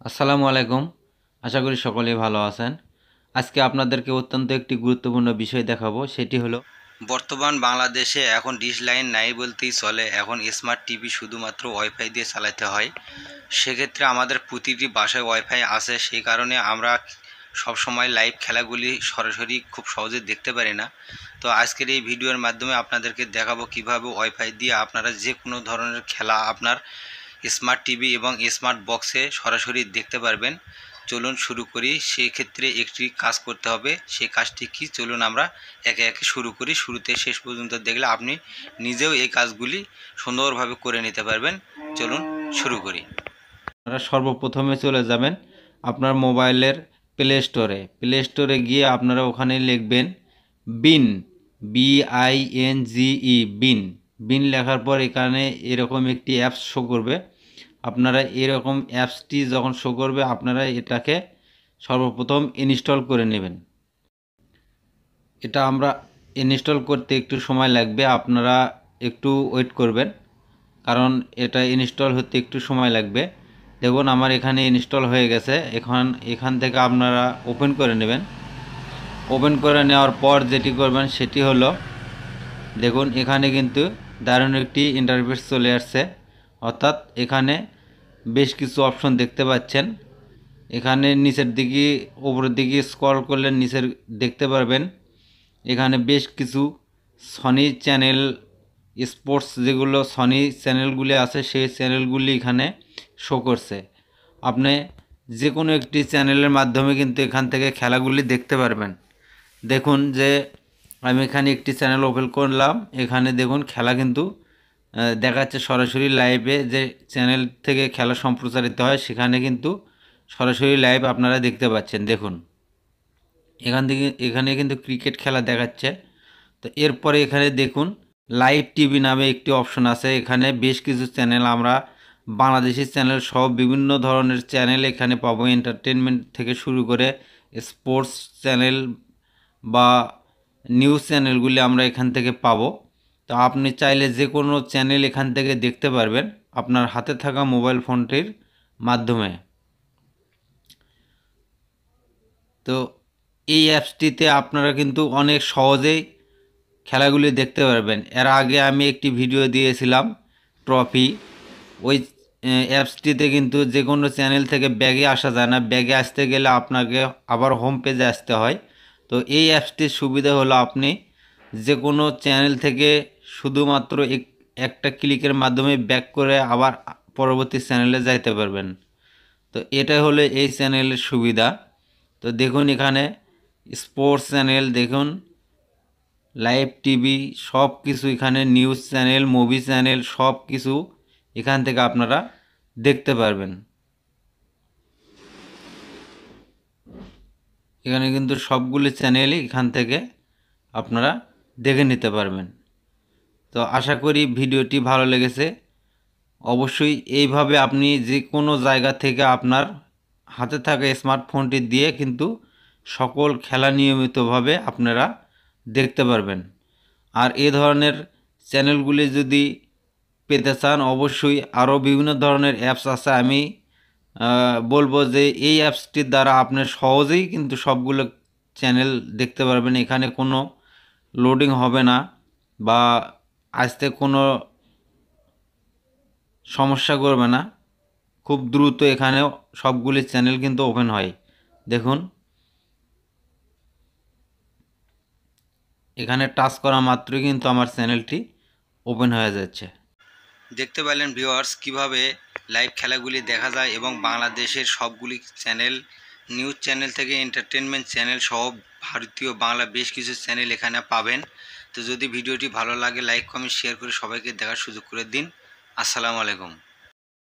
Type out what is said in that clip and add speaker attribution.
Speaker 1: আসসালামু আলাইকুম। আশা করি সকলেই ভালো আছেন। আজকে আপনাদেরকে অত্যন্ত একটি গুরুত্বপূর্ণ বিষয় দেখাবো, সেটি হলো বর্তমান বাংলাদেশে এখন ডিশ লাইন নাই বলতেই চলে। এখন স্মার্ট টিভি শুধুমাত্র ওয়াইফাই দিয়ে চালাতে হয়। সেক্ষেত্রে আমাদের প্রতিটি বাসায় ওয়াইফাই আছে, সেই কারণে আমরা সব সময় লাইভ খেলাগুলি সরাসরি খুব সহজে দেখতে পারি না। তো আজকের এই ভিডিওর মাধ্যমে আপনাদেরকে দেখাবো কিভাবে ওয়াইফাই দিয়ে আপনারা যে কোনো ধরনের খেলা আপনার স্মার্ট টিভি এবং স্মার্ট বক্সে সরাসরি দেখতে পারবেন। চলুন শুরু করি। সেই ক্ষেত্রে একটি কাজ করতে হবে, সেই কাজটি কি চলুন আমরা একে একে শুরু করি। শুরুতে শেষ পর্যন্ত দেখলে আপনি নিজেও এই কাজগুলি সুন্দরভাবে করে নিতে পারবেন। চলুন শুরু করি। আপনারা সর্বপ্রথমে চলে যাবেন আপনার মোবাইলের প্লে স্টোরে গিয়ে আপনারা ওখানে লিখবেন বিন, BINGE, বিন। বিন লেখার পর এখানে এরকম একটি অ্যাপস শো করবে। আপনারা এরকম অ্যাপসটি যখন শো করবে আপনারা এটাকে সর্বপ্রথম ইনস্টল করে নেবেন। এটা আমরা ইনস্টল করতে একটু সময় লাগবে, আপনারা একটু ওয়েট করবেন, কারণ এটা ইনস্টল হতে একটু সময় লাগবে। দেখুন আমার এখানে ইনস্টল হয়ে গেছে। এখান থেকে আপনারা ওপেন করে নেবেন। ওপেন করে নেওয়ার পর যেটি করবেন সেটি হলো, দেখুন এখানে কিন্তু দারুণ একটি ইন্টারফেস চলে আসছে। অর্থাৎ এখানে বেশ কিছু অপশন দেখতে পাচ্ছেন। এখানে নিচের দিকে উপরের দিকে স্ক্রল করলে নিচের দেখতে পারবেন এখানে বেশ কিছু সনি চ্যানেল, স্পোর্টস যেগুলো সনি চ্যানেলগুলি আছে সেই চ্যানেলগুলি এখানে শো করছে। আপনি যে কোনো একটি চ্যানেলের মাধ্যমে কিন্তু এখান থেকে খেলাগুলি দেখতে পারবেন। দেখুন যে আমি এখানে একটি চ্যানেল ওপেন করলাম, এখানে দেখুন খেলা কিন্তু দেখাচ্ছে সরাসরি লাইভে। যে চ্যানেল থেকে খেলা সম্প্রচারিত হয় সেখানে কিন্তু সরাসরি লাইভ আপনারা দেখতে পাচ্ছেন। দেখুন এখানে কিন্তু ক্রিকেট খেলা দেখাচ্ছে। তো এরপরে এখানে দেখুন লাইভ টিভি নামে একটি অপশন আছে। এখানে বেশ কিছু চ্যানেল, আমরা বাংলাদেশি চ্যানেল সহ বিভিন্ন ধরনের চ্যানেল এখানে পাবো। এন্টারটেনমেন্ট থেকে শুরু করে স্পোর্টস চ্যানেল বা নিউজ চ্যানেলগুলি আমরা এখান থেকে পাবো। তো আপনি চাইলে যে কোনো চ্যানেল এখান থেকে দেখতে পারবেন আপনার হাতে থাকা মোবাইল ফোনটির মাধ্যমে। তো এই অ্যাপসটিতে আপনারা কিন্তু অনেক সহজেই খেলাগুলি দেখতে পারবেন। এর আগে আমি একটি ভিডিও দিয়েছিলাম ট্রফি। ওই অ্যাপসটিতে কিন্তু যে কোনো চ্যানেল থেকে ব্যাগে আসা যায় না, ব্যাগে আসতে গেলে আপনাকে আবার হোম পেজে আসতে হয়। তো এই অ্যাপসটির সুবিধা হলো আপনি যে কোনো চ্যানেল থেকে শুধুমাত্র একটা ক্লিকের মাধ্যমে ব্যাক করে আবার পরবর্তী চ্যানেলে যাইতে পারবেন। তো এটা হলো এই চ্যানেলের সুবিধা। তো দেখুন এখানে স্পোর্টস চ্যানেল, দেখুন লাইভ টিভি, সব কিছু এখানে, নিউজ চ্যানেল, মুভি চ্যানেল, সব কিছু এখান থেকে আপনারা দেখতে পারবেন। এখানে কিন্তু সবগুলি চ্যানেলই এখান থেকে আপনারা দেখে নিতে পারবেন। তো আশা করি ভিডিওটি ভালো লেগেছে। অবশ্যই এইভাবে আপনি যে কোনো জায়গা থেকে আপনার হাতে থাকা স্মার্টফোনটি দিয়ে কিন্তু সকল খেলা নিয়মিতভাবে আপনারা দেখতে পারবেন। আর এ ধরনের চ্যানেলগুলি যদি পেতে চান অবশ্যই আরও বিভিন্ন ধরনের অ্যাপস আছে। আমি বলবো যে এই অ্যাপসটির দ্বারা আপনি সহজেই কিন্তু সবগুলো চ্যানেল দেখতে পারবেন। এখানে কোনো লোডিং হবে না বা আসতে কোনো সমস্যা করবে না। খুব দ্রুত এখানে সবগুলি চ্যানেল কিন্তু ওপেন হয়। দেখুন এখানে টাচ করা মাত্রই কিন্তু আমার চ্যানেলটি ওপেন হয়ে যাচ্ছে। দেখতে পেলেন ভিউয়ার্স কিভাবে লাইভ খেলাগুলি দেখা যায় এবং বাংলাদেশের সবগুলি চ্যানেল, নিউজ চ্যানেল থেকে এন্টারটেনমেন্ট চ্যানেল সহ ভারতীয় বাংলা বেশ কিছু চ্যানেল এখানে পাবেন। তো যদি ভিডিওটি ভালো লাগে লাইক কমেন্ট শেয়ার করে সবাইকে দেখার সুযোগ করে দিন। আসসালামু আলাইকুম।